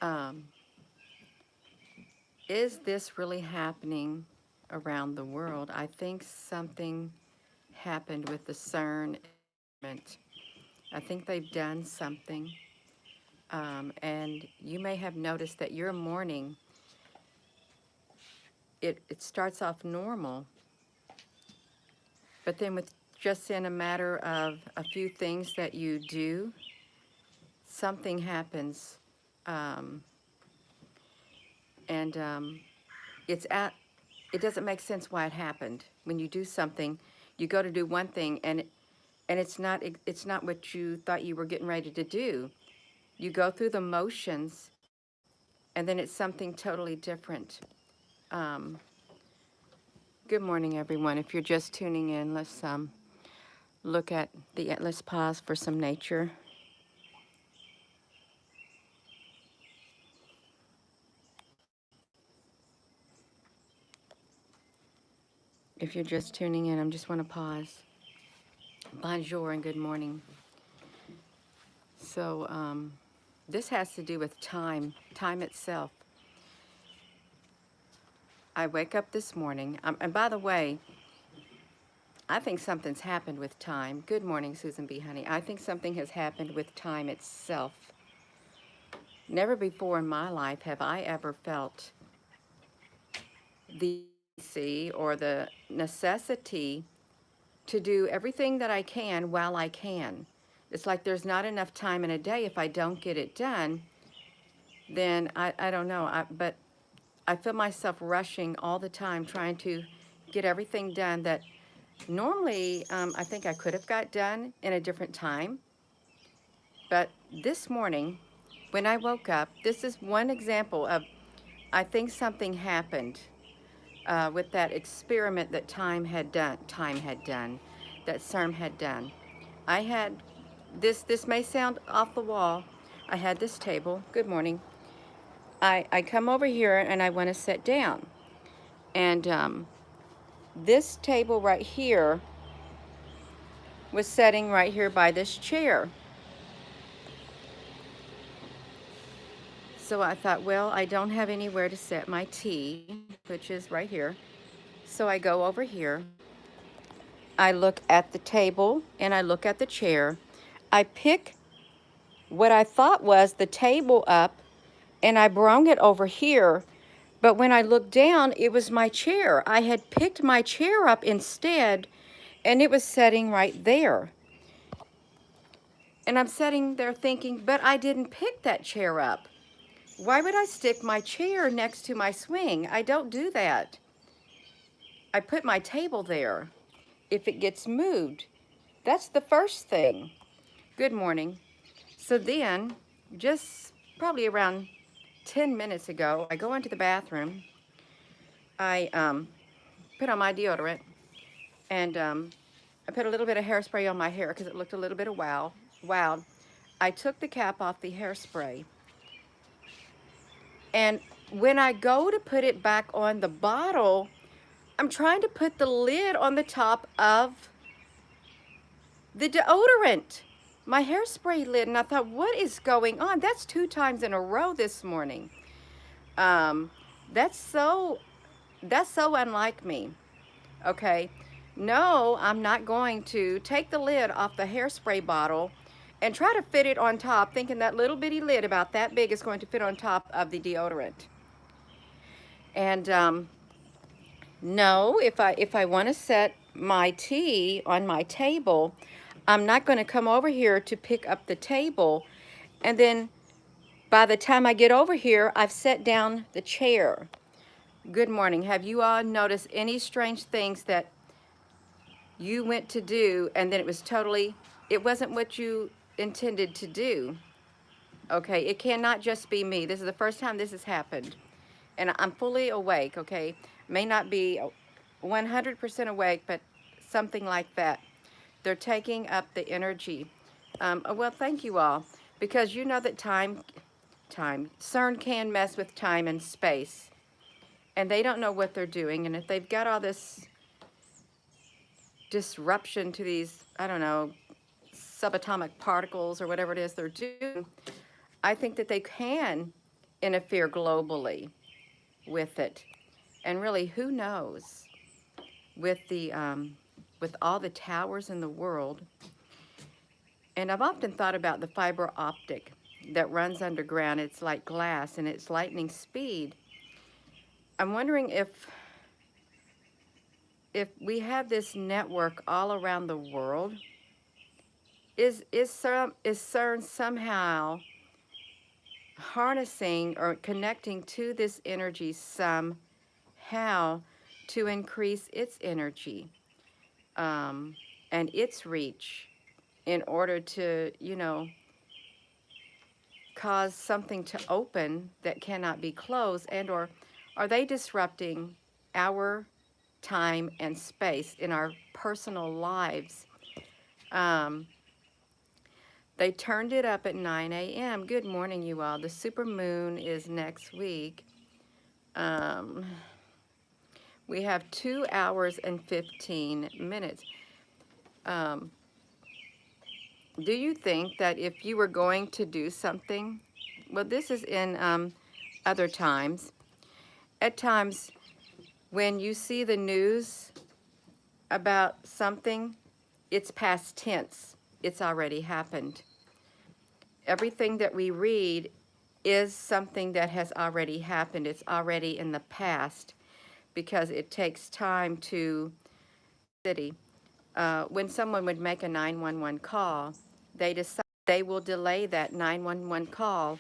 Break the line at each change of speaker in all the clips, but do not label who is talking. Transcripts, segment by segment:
Um, is this really happening around the world? I think something happened with the CERN experiment. I think they've done something. And you may have noticed that your morning, it starts off normal, but then with just in a matter of a few things that you do, something happens. Um, and it's at it doesn't make sense why it happened. When you do something, you go to do one thing, and it's not what you thought you were getting ready to do. You go through the motions, and then it's something totally different. Um, Good morning, everyone. If you're just tuning in, let's pause for some nature. If you're just tuning in, I just want to pause. Bonjour and good morning. So, this has to do with time itself. I wake up this morning, and by the way, I think something's happened with time. Good morning, Susan B. Honey. I think something has happened with time itself. Never before in my life have I ever felt the urgency or the necessity to do everything that I can while I can. It's like there's not enough time in a day. If I don't get it done, then I don't know. But I feel myself rushing all the time trying to get everything done that normally I think I could have got done in a different time. But this morning, when I woke up, this is one example of I think something happened with that experiment that that CERM had done. I had this may sound off the wall. I had this table. Good morning. I come over here and I want to sit down. And this table right here was sitting right here by this chair. So I thought, well, I don't have anywhere to set my tea, which is right here. So I go over here. I look at the table and I look at the chair. I pick what I thought was the table up and I brung it over here. But when I looked down, it was my chair. I had picked my chair up instead, and it was sitting right there. And I'm sitting there thinking, but I didn't pick that chair up. Why would I stick my chair next to my swing? I don't do that. I put my table there. If it gets moved, that's the first thing. Good morning. So then, just probably around 10 minutes ago, I go into the bathroom. I put on my deodorant, and I put a little bit of hairspray on my hair because it looked a little bit of wild. I took the cap off the hairspray, and when I go to put it back on the bottle, I'm trying to put the lid on the top of the deodorant, my hairspray lid, and I thought, what is going on? That's 2 times in a row this morning. Um, that's so that's so unlike me. Okay, no, I'm not going to take the lid off the hairspray bottle and try to fit it on top, thinking that little bitty lid about that big is going to fit on top of the deodorant. And no, if I want to set my tea on my table, I'm not going to come over here to pick up the table, and then by the time I get over here, I've set down the chair. Good morning. Have you all noticed any strange things that you went to do and then it wasn't what you intended to do? Okay, it cannot just be me. This is the first time this has happened. And I'm fully awake, okay? May not be 100% awake, but something like that. They're taking up the energy. Well, thank you all, because you know that CERN can mess with time and space, and they don't know what they're doing. And if they've got all this disruption to these, I don't know, subatomic particles or whatever it is they're doing, I think that they can interfere globally with it. And really, who knows? With with all the towers in the world, and I've often thought about the fiber optic that runs underground. It's like glass and it's lightning speed. I'm wondering if we have this network all around the world, is CERN somehow harnessing or connecting to this energy somehow to increase its energy, um, and its reach in order to, cause something to open that cannot be closed, and or are they disrupting our time and space in our personal lives? Um, they turned it up at 9 a.m. Good morning, you all. The super moon is next week. Um, we have 2 hours and 15 minutes. Um, do you think that if you were going to do something, well, this is in other times, at times when you see the news about something, it's past tense. It's already happened. Everything that we read is something that has already happened. It's already in the past because it takes time to city. When someone would make a 911 call, they decide they will delay that 911 call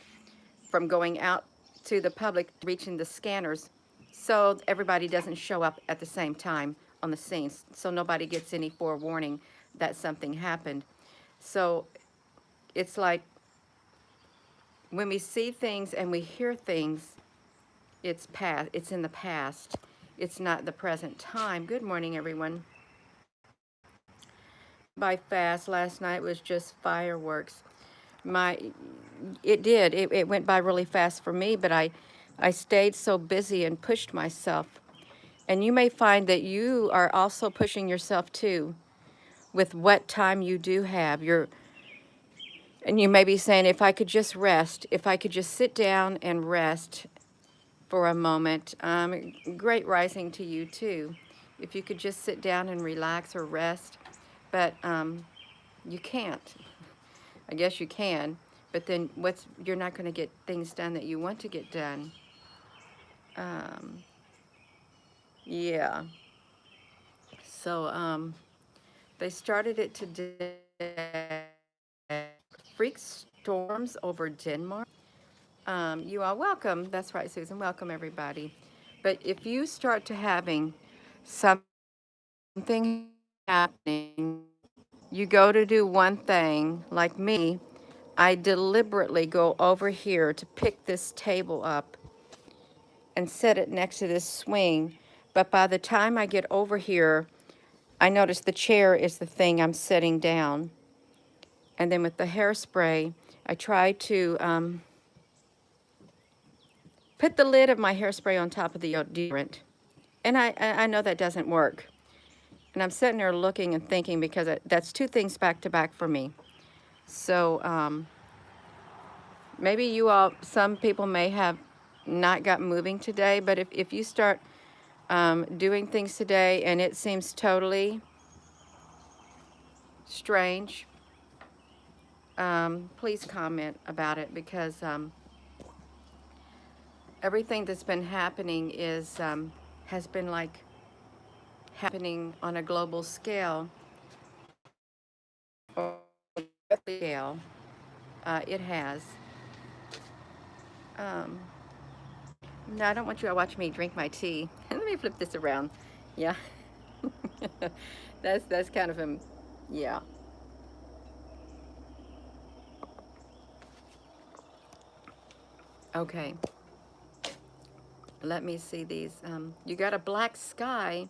from going out to the public, reaching the scanners, so everybody doesn't show up at the same time on the scene, so nobody gets any forewarning that something happened. So it's like when we see things and we hear things, it's past, it's in the past. It's not the present time. Good morning, everyone. By fast, last night was just fireworks. My, it did. It went by really fast for me, but I stayed so busy and pushed myself. And you may find that you are also pushing yourself too with what time you do have. And you may be saying, if I could just rest, if I could just sit down and rest for a moment. Great rising to you too. If you could just sit down and relax or rest, but you can't. I guess you can, but then you're not going to get things done that you want to get done. Um, yeah. So they started it today. Freak storms over Denmark. You are welcome. That's right, Susan. Welcome, everybody. But if you start to having something happening, you go to do one thing, like me, I deliberately go over here to pick this table up and set it next to this swing. But by the time I get over here, I notice the chair is the thing I'm setting down. And then with the hairspray, I try to put the lid of my hairspray on top of the deodorant. And I know that doesn't work. And I'm sitting there looking and thinking because that's two things back to back for me. So maybe some people may have not got moving today, but if you start doing things today and it seems totally strange, please comment about it because everything that's been happening has been like happening on a global scale or scale. It has. Um, no, I don't want you to watch me drink my tea. Let me flip this around. Yeah. That's kind of yeah. Okay. Let me see these. You got a black sky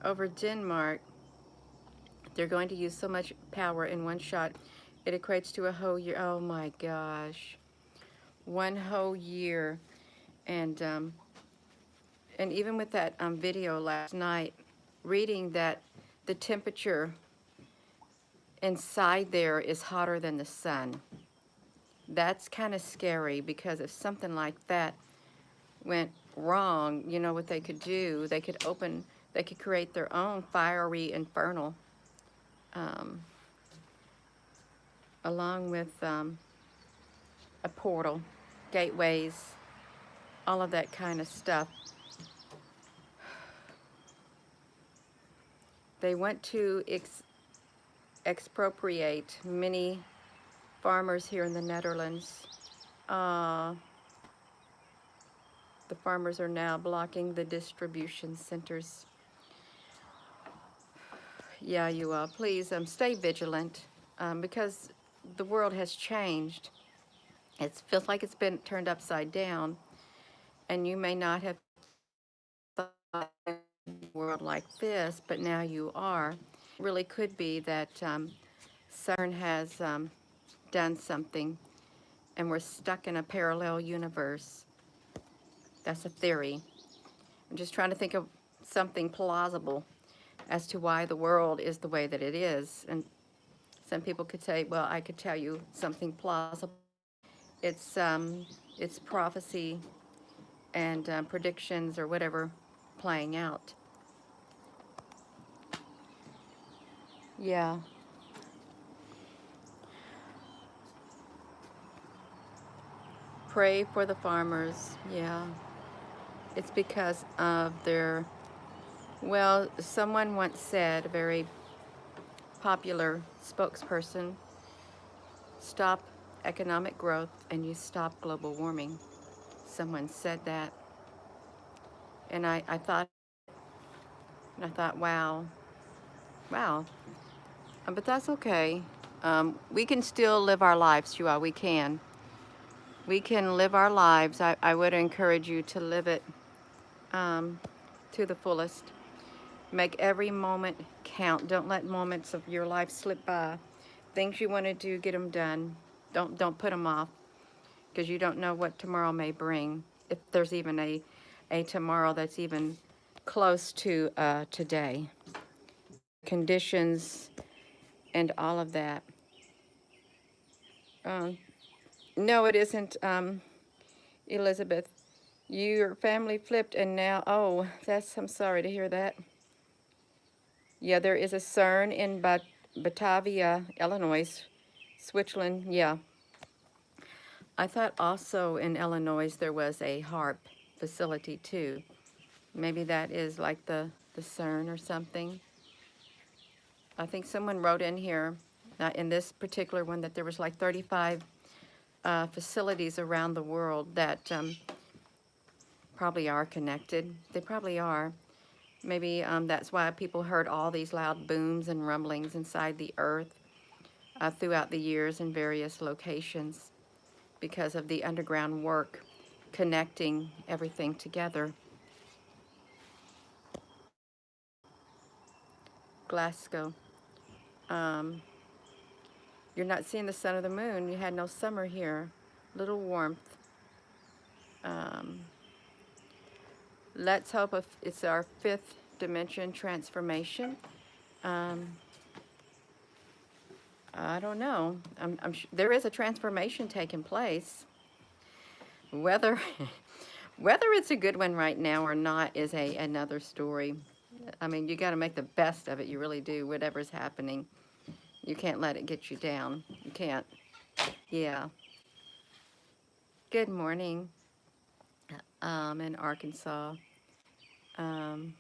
over Denmark. They're going to use so much power in one shot. It equates to a whole year. Oh my gosh. One whole year. And even with that video last night, reading that the temperature inside there is hotter than the sun. That's kind of scary, because if something like that went wrong, you know what they could do? They could create their own fiery infernal, um, along with a portal, gateways, all of that kind of stuff. They want to expropriate many farmers here in the Netherlands. Uh, the farmers are now blocking the distribution centers. Yeah, you all, please stay vigilant, because the world has changed. It feels like it's been turned upside down, and you may not have thought a world like this, but now you are. It really could be that CERN has done something, and we're stuck in a parallel universe. That's a theory. I'm just trying to think of something plausible as to why the world is the way that it is. And some people could say, well, I could tell you something plausible. It's, it's prophecy and predictions or whatever playing out. Yeah. Pray for the farmers. Yeah. It's because of their, well, someone once said, a very popular spokesperson, stop economic growth and you stop global warming. Someone said that. And I thought, and I thought, wow, wow. But that's okay. We can still live our lives, you all. We can. We can live our lives. I would encourage you to live it um, to the fullest. Make every moment count. Don't let moments of your life slip by. Things you want to do, get them done. Don't put them off, because you don't know what tomorrow may bring. If there's even a tomorrow that's even close to today. Conditions and all of that. Um, no, it isn't, Elizabeth. Your family flipped and now, oh, I'm sorry to hear that. Yeah, there is a CERN in Batavia, Illinois, Switzerland. Yeah. I thought also in Illinois there was a HARP facility too. Maybe that is like the CERN or something. I think someone wrote in here, in this particular one, that there was like 35 facilities around the world that probably are connected. They probably are. Maybe that's why people heard all these loud booms and rumblings inside the earth throughout the years in various locations, because of the underground work connecting everything together. Glasgow. Um, you're not seeing the sun or the moon. You had no summer here. Little warmth. Um, let's hope it's our fifth dimension transformation. Um, I don't know. There is a transformation taking place. Whether whether it's a good one right now or not is another story. I mean, you got to make the best of it. You really do. Whatever's happening, you can't let it get you down. You can't. Yeah. Good morning, in Arkansas. Um,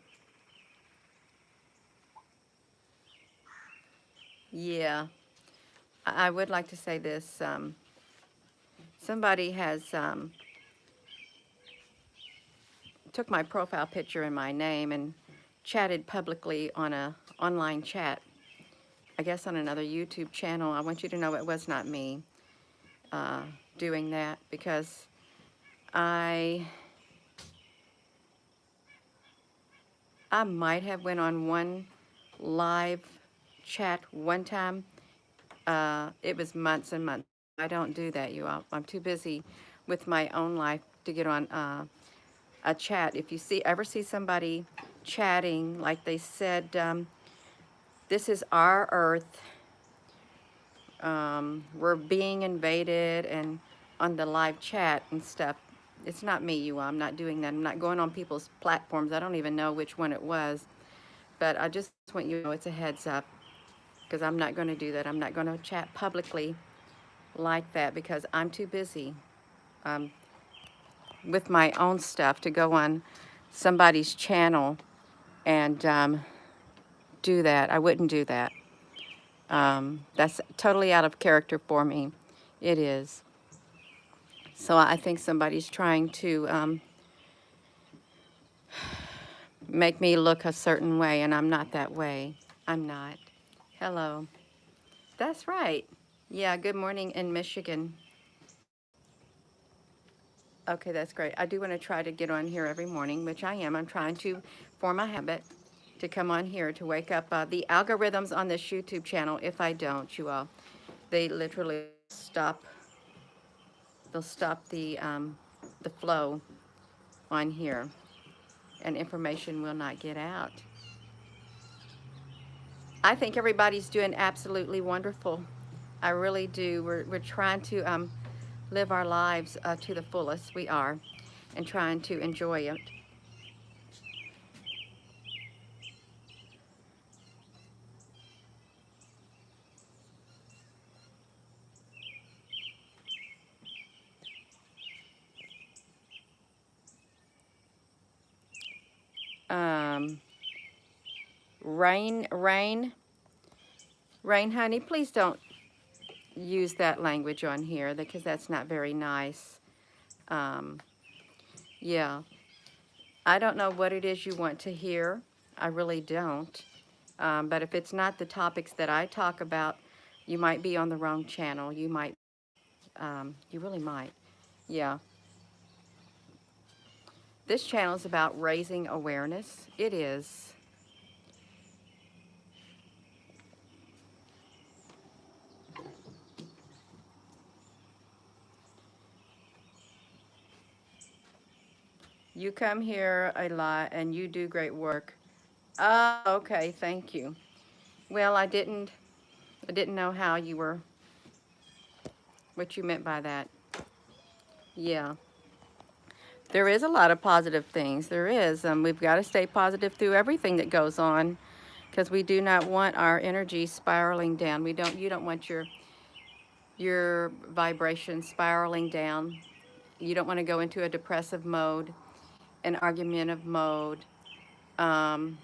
yeah. I would like to say this. Somebody has took my profile picture and my name and chatted publicly on a online chat. I guess on another YouTube channel. I want you to know it was not me uh, doing that, because I might have went on one live chat one time. It was months and months. I don't do that, you all. I'm too busy with my own life to get on a chat. If you ever see somebody chatting, like they said, this is our earth. We're being invaded and on the live chat and stuff. It's not me, you all. I'm not doing that. I'm not going on people's platforms. I don't even know which one it was. But I just want you to know it's a heads up because I'm not going to do that. I'm not going to chat publicly like that because I'm too busy um, with my own stuff to go on somebody's channel and do that. I wouldn't do that. That's totally out of character for me. It is. So I think somebody's trying to make me look a certain way, and I'm not that way. I'm not. Hello. That's right. Yeah, good morning in Michigan. Okay, that's great. I do want to try to get on here every morning, which I am. I'm trying to form a habit to come on here to wake up. The algorithms on this YouTube channel, if I don't, you all, they literally stop. They'll stop the flow on here, and information will not get out. I think everybody's doing absolutely wonderful. I really do. We're trying to live our lives to the fullest. We are, and trying to enjoy it. Um, rain, rain, honey. Please don't use that language on here because that's not very nice. Um, yeah, I don't know what it is you want to hear. I really don't. But if it's not the topics that I talk about, you might be on the wrong channel. You might, you really might. Yeah. This channel is about raising awareness. It is. You come here a lot and you do great work. Oh, okay, thank you. Well, I didn't know how you were, what you meant by that. Yeah. There is a lot of positive things. There is. We've got to stay positive through everything that goes on because we do not want our energy spiraling down. You don't want your vibration spiraling down. You don't want to go into a depressive mode, an argumentative mode, um,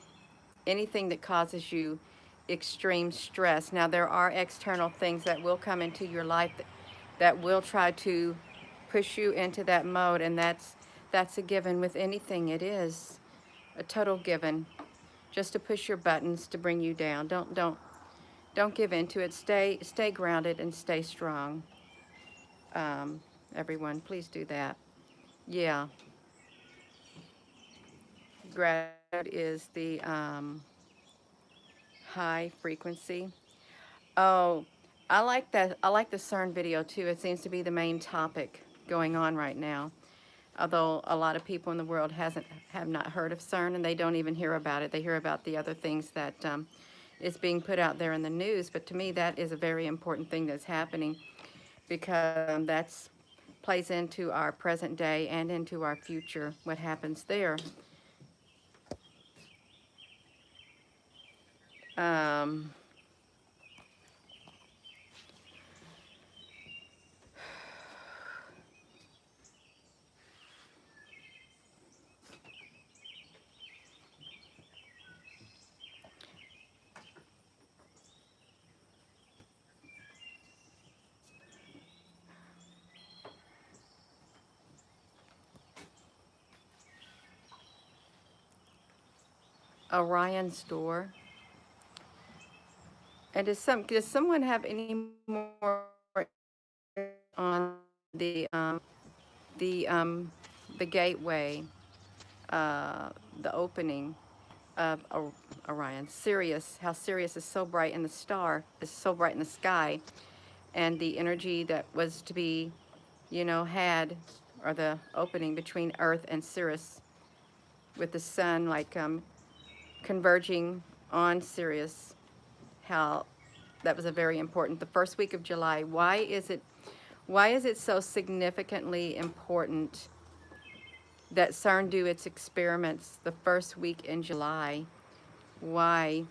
anything that causes you extreme stress. Now, there are external things that will come into your life that will try to push you into that mode, and that's a given with anything. It is a total given, just to push your buttons to bring you down. Don't give into it. Stay grounded and stay strong. Um, Everyone, please do that. Yeah, gratitude is the high frequency. Oh, I like that. I like the CERN video too. It seems to be the main topic going on right now. Although a lot of people in the world have not heard of CERN and they don't even hear about it. They hear about the other things that is being put out there in the news. But to me, that is a very important thing that's happening because that's plays into our present day and into our future. What happens there? Um, Orion's door. And does someone have any more on the the um, the gateway, uh, the opening of Orion? Sirius, how Sirius is so bright in the star, is so bright in the sky, and the energy that was to be, had, or the opening between Earth and Sirius, with the sun like converging on Sirius. How that was a very important. The first week of July. Why is it so significantly important that CERN do its experiments the first week in July? Why?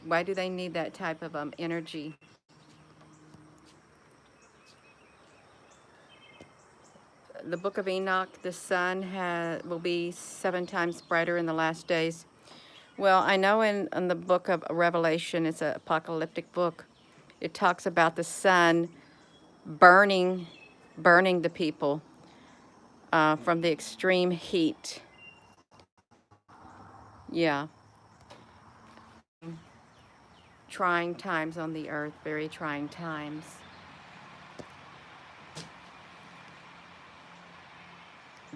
Why do they need that type of energy? The book of Enoch, the sun will be 7 times brighter in the last days. Well, I know in the book of Revelation, it's an apocalyptic book. It talks about the sun burning, burning the people from the extreme heat. Yeah, trying times on the earth, very trying times.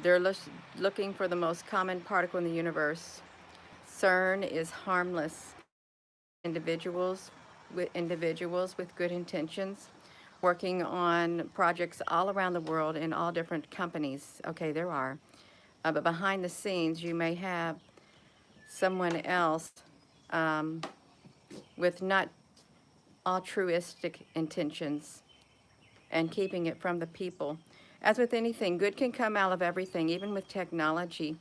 They're looking for the most common particle in the universe. CERN is harmless. Individuals with good intentions, working on projects all around the world in all different companies. Okay, there are. But behind the scenes, you may have someone else um, with not altruistic intentions and keeping it from the people. As with anything, good can come out of everything, even with technology.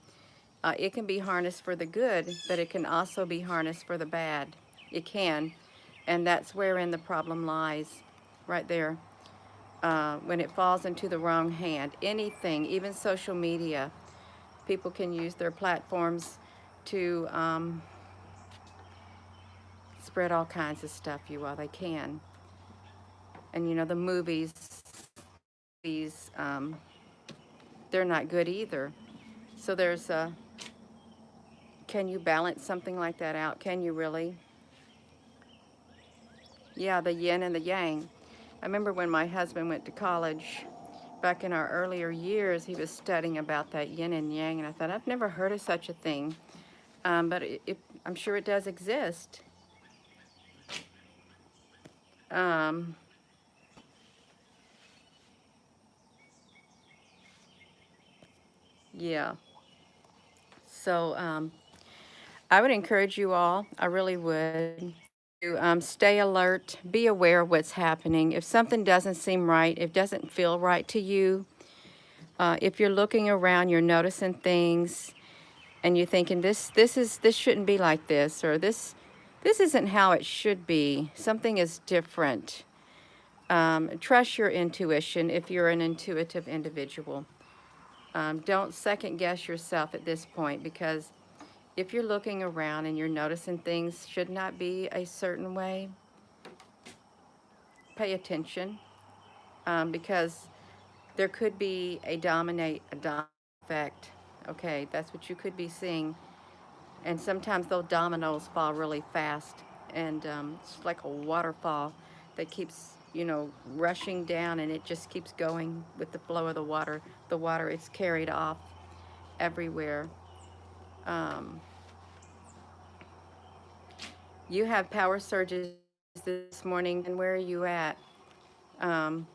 It can be harnessed for the good, but it can also be harnessed for the bad. It can, and that's wherein the problem lies, right there. When it falls into the wrong hand, anything, even social media, people can use their platforms to spread all kinds of stuff, you all. They can. And you know, the movies, they're not good either. So can you balance something like that out? Can you really? Yeah, the yin and the yang. I remember when my husband went to college back in our earlier years, he was studying about that yin and yang, and I thought, I've never heard of such a thing, but I'm sure it does exist. Um, yeah, so I would encourage you all, I really would, to stay alert, be aware of what's happening. If something doesn't seem right, if it doesn't feel right to you, if you're looking around, you're noticing things, and you're thinking this shouldn't be like this, or this isn't how it should be. Something is different. Trust your intuition if you're an intuitive individual. Don't second guess yourself at this point, because if you're looking around and you're noticing things should not be a certain way, pay attention, because there could be a domino effect. Okay, that's what you could be seeing. And sometimes those dominoes fall really fast, and it's like a waterfall that keeps, rushing down, and it just keeps going with the flow of the water. The water is carried off everywhere. Um, you have power surges this morning, and where are you at? Um,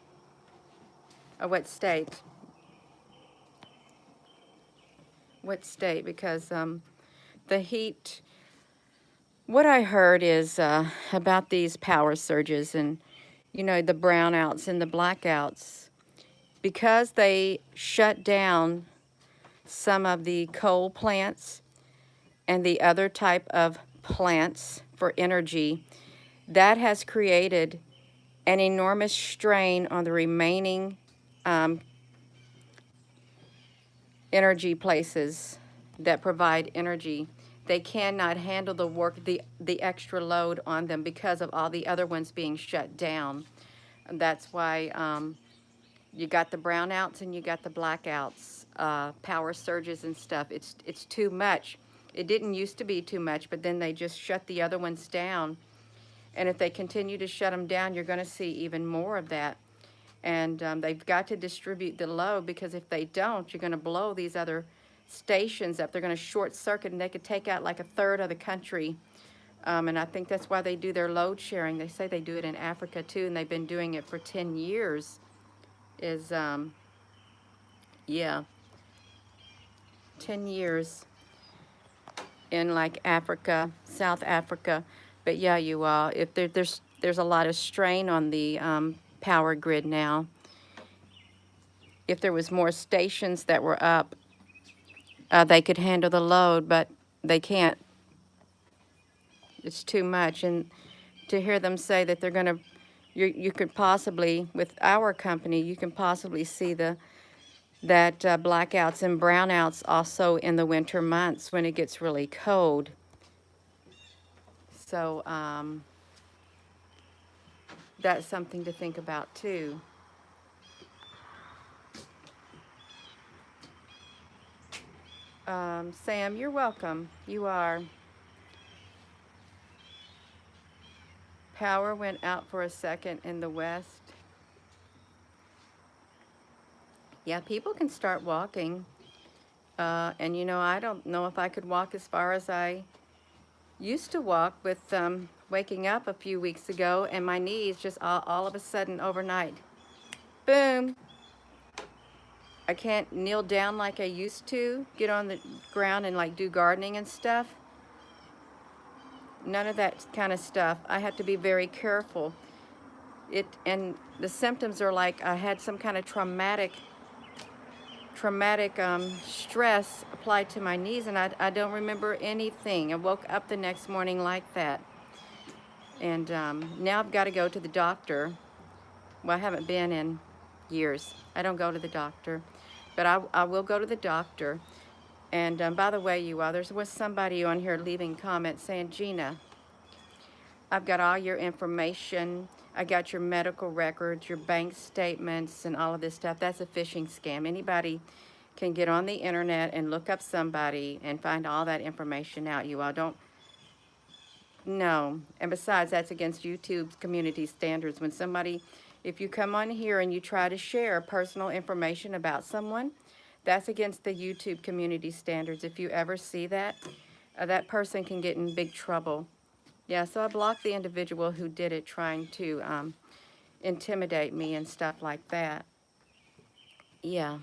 what state? What state? Because the heat. What I heard is about these power surges and, the brownouts and the blackouts. Because they shut down some of the coal plants and the other type of plants for energy, that has created an enormous strain on the remaining um, energy places that provide energy. They cannot handle the work, the extra load on them because of all the other ones being shut down. And that's why you got the brownouts and you got the blackouts, power surges and stuff. It's too much. It didn't used to be too much, but then they just shut the other ones down. And if they continue to shut them down, you're going to see even more of that. And they've got to distribute the load, because if they don't, you're going to blow these other stations up. They're going to short circuit, and they could take out like a third of the country. And I think that's why they do their load sharing. They say they do it in Africa too, and they've been doing it for 10 years. Is Yeah, 10 years in like Africa, South Africa. But yeah, you all, if there's a lot of strain on the power grid now. If there was more stations that were up, they could handle the load, but they can't. It's too much. And to hear them say that they're going to, you could possibly, with our company, you can possibly see that blackouts and brownouts also in the winter months when it gets really cold. So that's something to think about too. Sam, you're welcome. You are. Power went out for a second in the west. Yeah, people can start walking. And you know, I don't know if I could walk as far as I used to walk with waking up a few weeks ago, and my knees just all of a sudden overnight, boom. I can't kneel down like I used to, get on the ground and like do gardening and stuff. None of that kind of stuff. I have to be very careful. And the symptoms are like I had some kind of traumatic stress applied to my knees, and I don't remember anything. I woke up the next morning like that. And now I've got to go to the doctor. Well, I haven't been in years. I don't go to the doctor, but I will go to the doctor. And by the way, you all, there was somebody on here leaving comments saying, Gina, I've got all your information. I got your medical records, your bank statements, and all of this stuff. That's a phishing scam. Anybody can get on the internet and look up somebody and find all that information out. You all don't. No. And besides, that's against YouTube's community standards. When somebody, if you come on here and you try to share personal information about someone, that's against the YouTube community standards. If you ever see that, that person can get in big trouble. Yeah, so I blocked the individual who did it, trying to intimidate me and stuff like that. Yeah,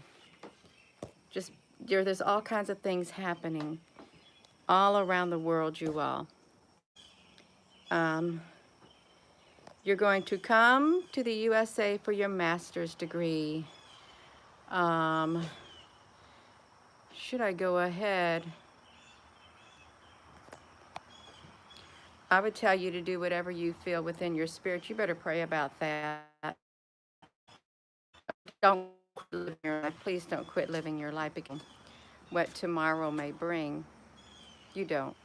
just there's all kinds of things happening all around the world, you all. Um, you're going to come to the USA for your master's degree. Um, should I go ahead? I would tell you to do whatever you feel within your spirit. You better pray about that. Don't quit living your life. Please don't quit living your life because what tomorrow may bring. You don't.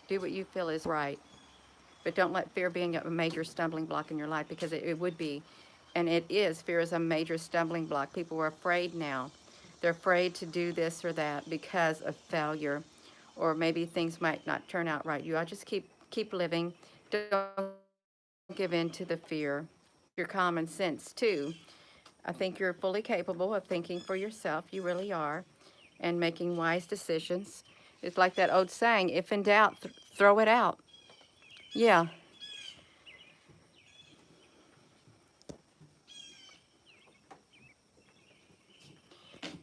Do what you feel is right. But don't let fear be a major stumbling block in your life, because it would be. And it is. Fear is a major stumbling block. People are afraid now. They're afraid to do this or that because of failure. Or maybe things might not turn out right. You all just keep living. Don't give in to the fear. Your common sense, too. I think you're fully capable of thinking for yourself. You really are. And making wise decisions. It's like that old saying, if in doubt, throw it out. Yeah.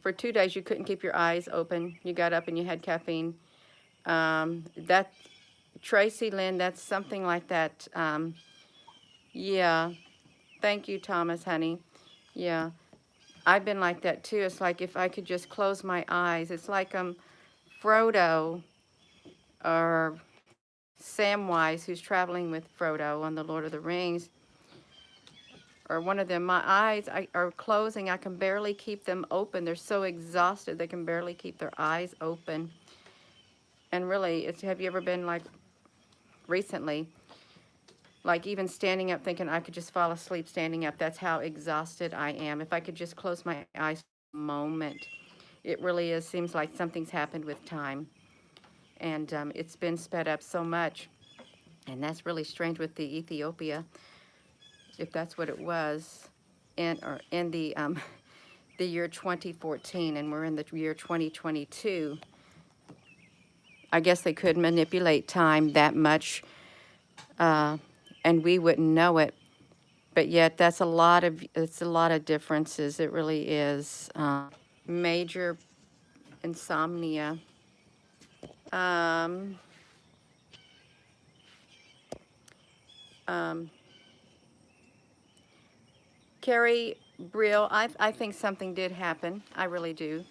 For 2 days, you couldn't keep your eyes open. You got up and you had caffeine. That, Tracy Lynn, that's something like that. Yeah. Thank you, Thomas, honey. Yeah. I've been like that too. It's like if I could just close my eyes. It's like Frodo or Samwise, who's traveling with Frodo on the Lord of the Rings, or one of them. My eyes are closing. I can barely keep them open. They're so exhausted they can barely keep their eyes open. And really, have you ever been like recently, like even standing up thinking I could just fall asleep standing up? That's how exhausted I am. If I could just close my eyes for a moment, it really is. Seems like something's happened with time. And it's been sped up so much. And that's really strange with the Ethiopia, if that's what it was, in the year 2014, and we're in the year 2022. I guess they could manipulate time that much, and we wouldn't know it. But yet, it's a lot of differences. It really is. Major insomnia. Um, Um, Carrie Brill, I think something did happen. I really do.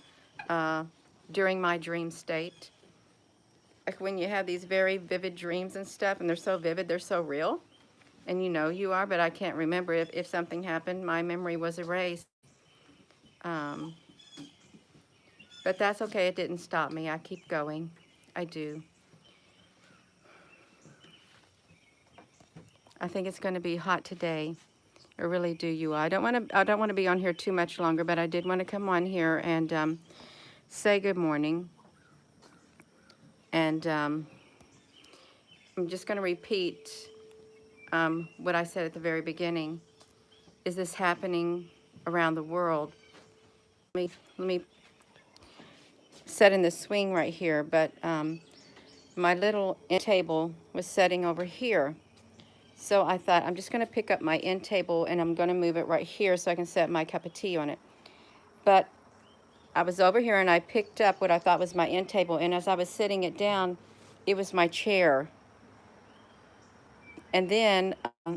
Uh, during my dream state. Like when you have these very vivid dreams and stuff, and they're so vivid, they're so real. And you know you are, but I can't remember if something happened. My memory was erased. Um, but that's okay. It didn't stop me. I keep going. I do. I think it's going to be hot today. I really do, you. I don't want to. I don't want to be on here too much longer, but I did want to come on here and say good morning. And I'm just going to repeat what I said at the very beginning. Is this happening around the world? Let me set in the swing right here, but my little end table was setting over here. So I thought I'm just going to pick up my end table and I'm going to move it right here so I can set my cup of tea on it. But I was over here and I picked up what I thought was my end table, and as I was sitting it down, it was my chair. And then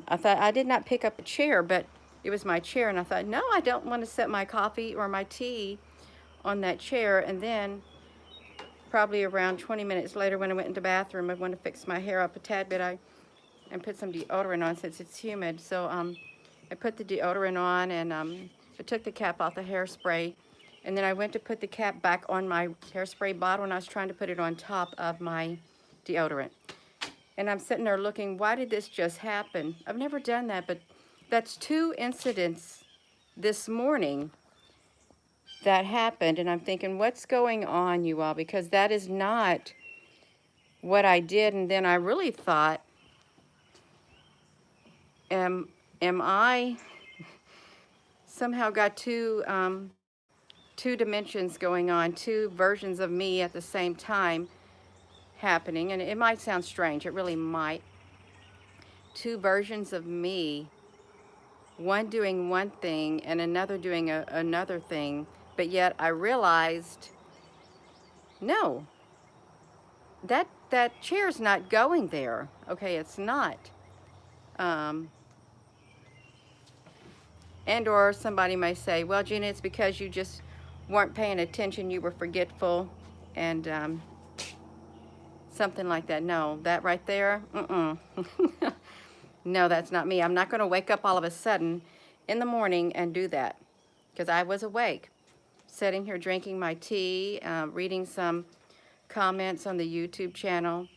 I thought I did not pick up a chair, but it was my chair, and I thought, no, I don't want to set my coffee or my tea on that chair. And then probably around 20 minutes later, when I went into the bathroom, I wanted to fix my hair up a tad bit, and put some deodorant on since it's humid. So I put the deodorant on, and I took the cap off the hairspray, and then I went to put the cap back on my hairspray bottle, and I was trying to put it on top of my deodorant. And I'm sitting there looking, why did this just happen? I've never done that, but that's 2 incidents this morning that happened, and I'm thinking, what's going on, you all? Because that is not what I did. And then I really thought, am I somehow got two dimensions going on, 2 versions of me at the same time happening? And it might sound strange, it really might. 2 versions of me, one doing one thing and another doing another thing, but yet I realized, no, that chair's not going there. Okay, it's not. And or somebody may say, well, Gina, it's because you just weren't paying attention, you were forgetful, and something like that. No, that right there, no, that's not me. I'm not going to wake up all of a sudden in the morning and do that, because I was awake, sitting here drinking my tea, reading some comments on the YouTube channel.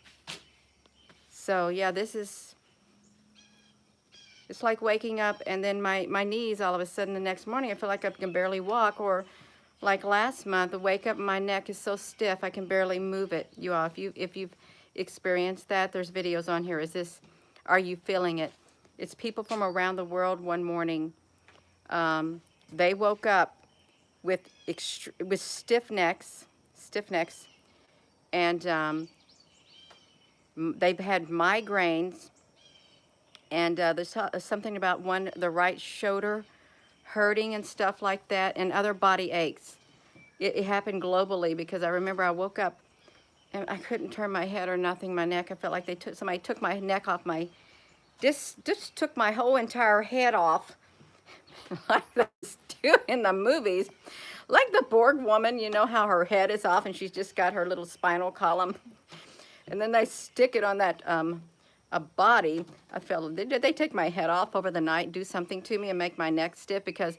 So yeah, it's like waking up and then my knees all of a sudden the next morning, I feel like I can barely walk. Or like last month, I wake up and my neck is so stiff I can barely move it. You all, if you've experienced that, there's videos on here. Are you feeling it? It's people from around the world one morning. They woke up with stiff necks, and they've had migraines, and there's something about the right shoulder hurting and stuff like that, and other body aches. It happened globally, because I remember I woke up and I couldn't turn my head or nothing. My neck, I felt like somebody took my neck off just took my whole entire head off, like they do in the movies. Like the Borg woman, you know how her head is off and she's just got her little spinal column. And then they stick it on that a body. I felt, did they take my head off over the night, do something to me and make my neck stiff? Because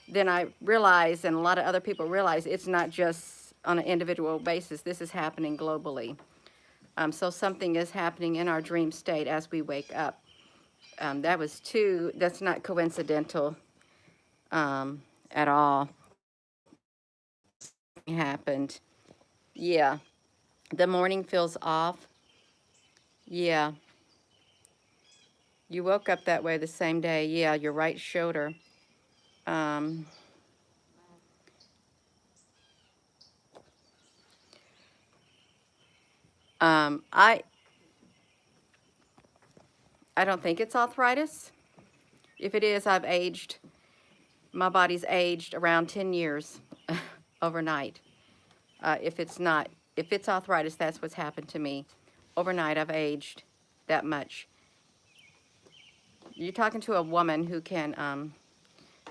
then I realized, and a lot of other people realize, it's not just on an individual basis. This is happening globally. So something is happening in our dream state as we wake up. That's not coincidental at all. It happened. Yeah. The morning feels off. Yeah. You woke up that way the same day. Yeah, your right shoulder. Um, um, I I don't think it's arthritis. If it is, I've aged. My body's aged around 10 years overnight. If it's arthritis, that's what's happened to me. Overnight, I've aged that much. you're talking to a woman who can,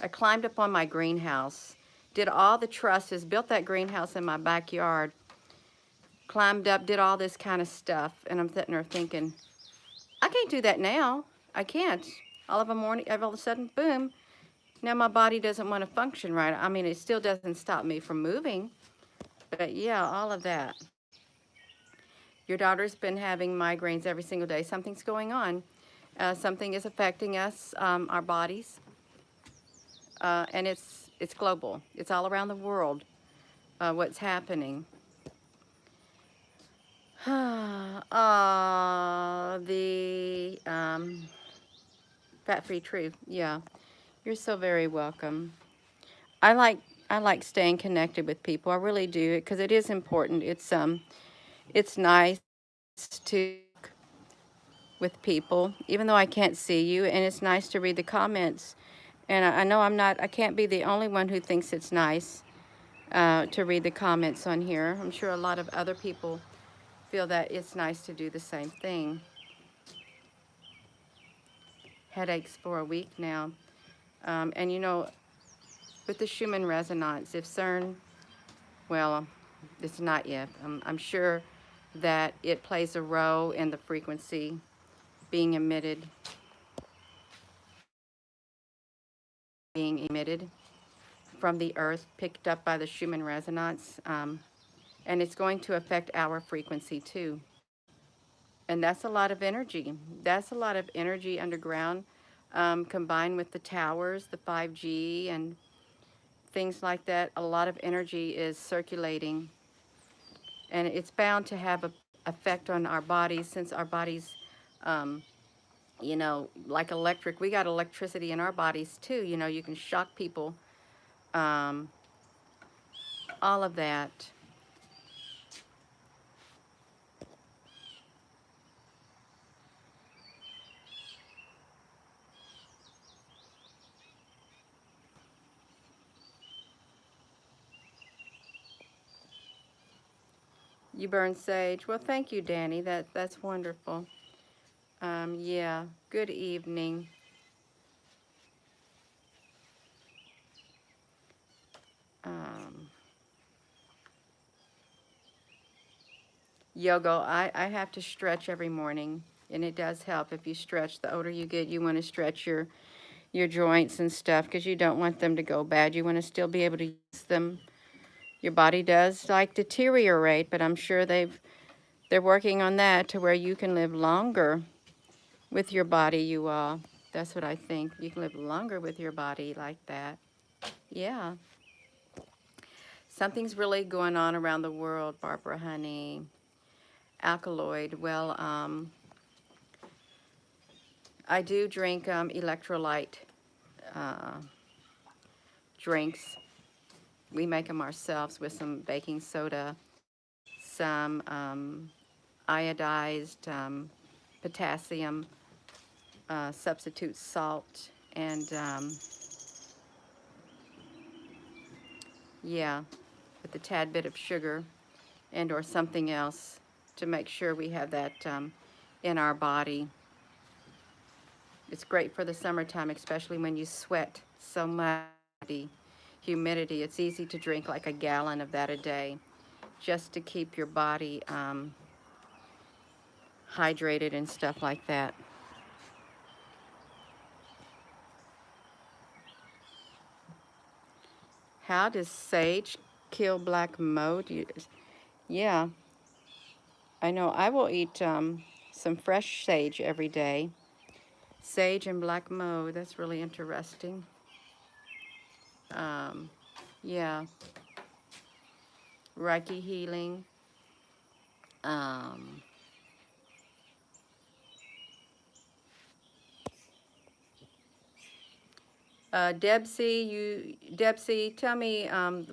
I climbed up on my greenhouse, did all the trusses, built that greenhouse in my backyard, climbed up, did all this kind of stuff, and I'm sitting there thinking, I can't do that now. I can't. All of a morning, all of a sudden, boom, now my body doesn't want to function right. I mean, it still doesn't stop me from moving, but yeah, all of that. Your daughter's been having migraines every single day. Something's going on. Something is affecting us, our bodies, and it's global. It's all around the world. What's happening? The fat-free truth. Yeah, you're so very welcome. I like I like staying connected with people. I really do because it is important. It's nice to with people, even though I can't see you, and it's nice to read the comments. And I know I can't be the only one who thinks it's nice to read the comments on here. I'm sure a lot of other people feel that it's nice to do the same thing. Headaches for a week now. And you know, with the Schumann resonance, if CERN, well, it's not yet. I'm sure that it plays a role in the frequency being emitted, from the earth, picked up by the Schumann resonance. And it's going to affect our frequency too. And that's a lot of energy. That's a lot of energy underground, combined with the towers, the 5G, and things like that. A lot of energy is circulating, and it's bound to have a effect on our bodies since our bodies, um, you know, like electric. We got electricity in our bodies too. You know, you can shock people. Um, all of that. You burn sage. Well, thank you, Danny. That's wonderful. Yeah. Good evening. Um, Yoga. I have to stretch every morning, and it does help if you stretch. The older you get, you want to stretch your joints and stuff because you don't want them to go bad. You want to still be able to use them. Your body does like deteriorate, but I'm sure they're working on that to where you can live longer with your body. You That's what I think. You can live longer with your body like that. Yeah. Something's really going on around the world, Barbara, honey. Alkaloid. Well, I do drink electrolyte uh, drinks. We make them ourselves with some baking soda, some iodized potassium, substitute salt, and yeah, with a tad bit of sugar and or something else to make sure we have that in our body. It's great for the summertime, especially when you sweat so much. Humidity, it's easy to drink like a gallon of that a day just to keep your body hydrated and stuff like that. How does sage kill black mold? Yeah, I know. I will eat some fresh sage every day. Sage and black mold, that's really interesting. Um, yeah, Reiki healing. Um, Debsy, tell me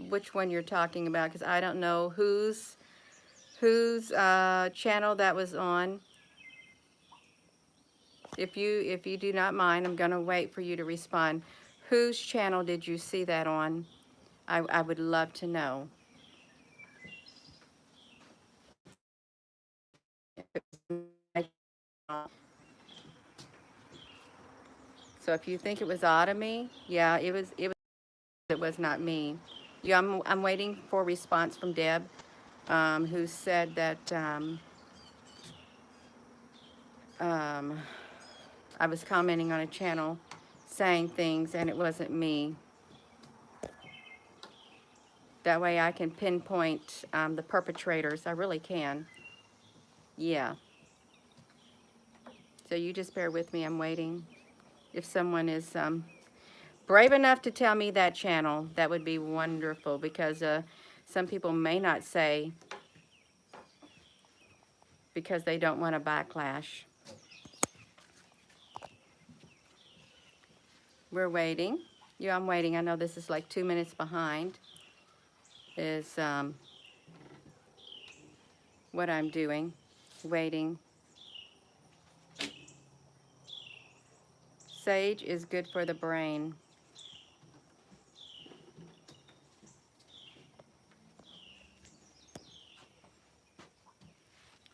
which one you're talking about because I don't know whose channel that was on. If you do not mind, I'm gonna wait for you to respond. Whose channel did you see that on? I would love to know. So if you think it was odd of me, yeah, it was not me. Yeah, I'm waiting for a response from Deb, who said that um, I was commenting on a channel saying things and it wasn't me. That way I can pinpoint the perpetrators. I really can. Yeah. So you just bear with me. I'm waiting. If someone is brave enough to tell me that channel, that would be wonderful, because some people may not say because they don't want a backlash. We're waiting. Yeah, I'm waiting. I know this is like 2 minutes behind is what I'm doing. Waiting. Sage is good for the brain.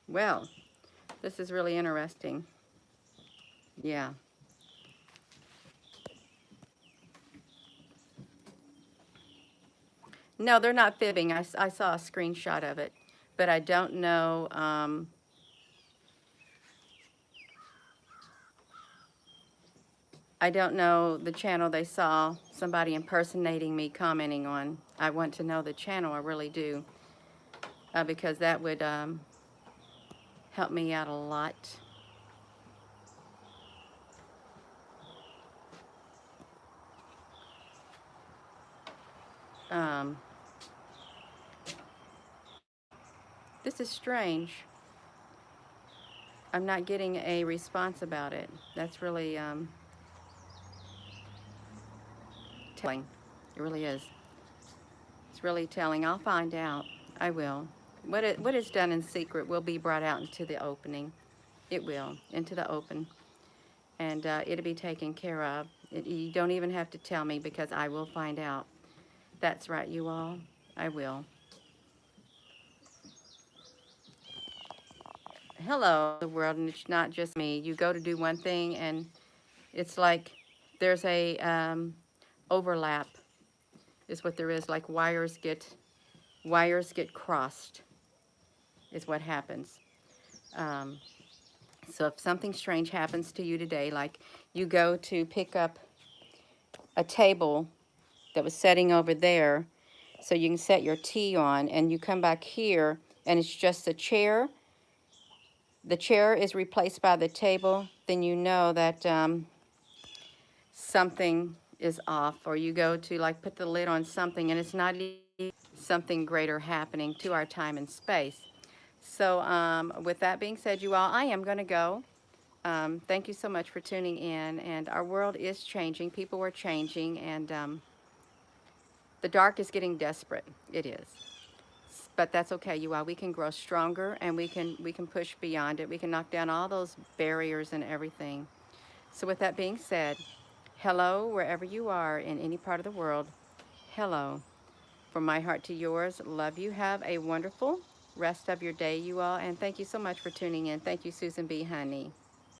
Well, this is really interesting. Yeah. No, they're not fibbing. I saw a screenshot of it, but I don't know. I don't know the channel they saw somebody impersonating me commenting on. I want to know the channel. I really do, because that would help me out a lot. Um, this is strange. I'm not getting a response about it. That's really telling. It really is. It's really telling. I'll find out. I will. What is done in secret will be brought out into the opening. It will, into the open. And it'll be taken care of. You don't even have to tell me, because I will find out. That's right, you all. I will. Hello, the world, and it's not just me. You go to do one thing, and it's like there's a overlap, is what there is. Like wires get crossed, is what happens. Um, so if something strange happens to you today, like you go to pick up a table that was setting over there, so you can set your tea on, and you come back here, and it's just a chair. The chair is replaced by the table, then you know that something is off. Or you go to like put the lid on something, and it's not something greater happening to our time and space. So with that being said, you all, I am going to go. Thank you so much for tuning in. And our world is changing. People are changing. And the dark is getting desperate. It is. But that's okay, you all. We can grow stronger, and we can push beyond it. We can knock down all those barriers and everything. So with that being said, hello, wherever you are in any part of the world. Hello. From my heart to yours, love you. Have a wonderful rest of your day, you all. And thank you so much for tuning in. Thank you, Susan B. Honey.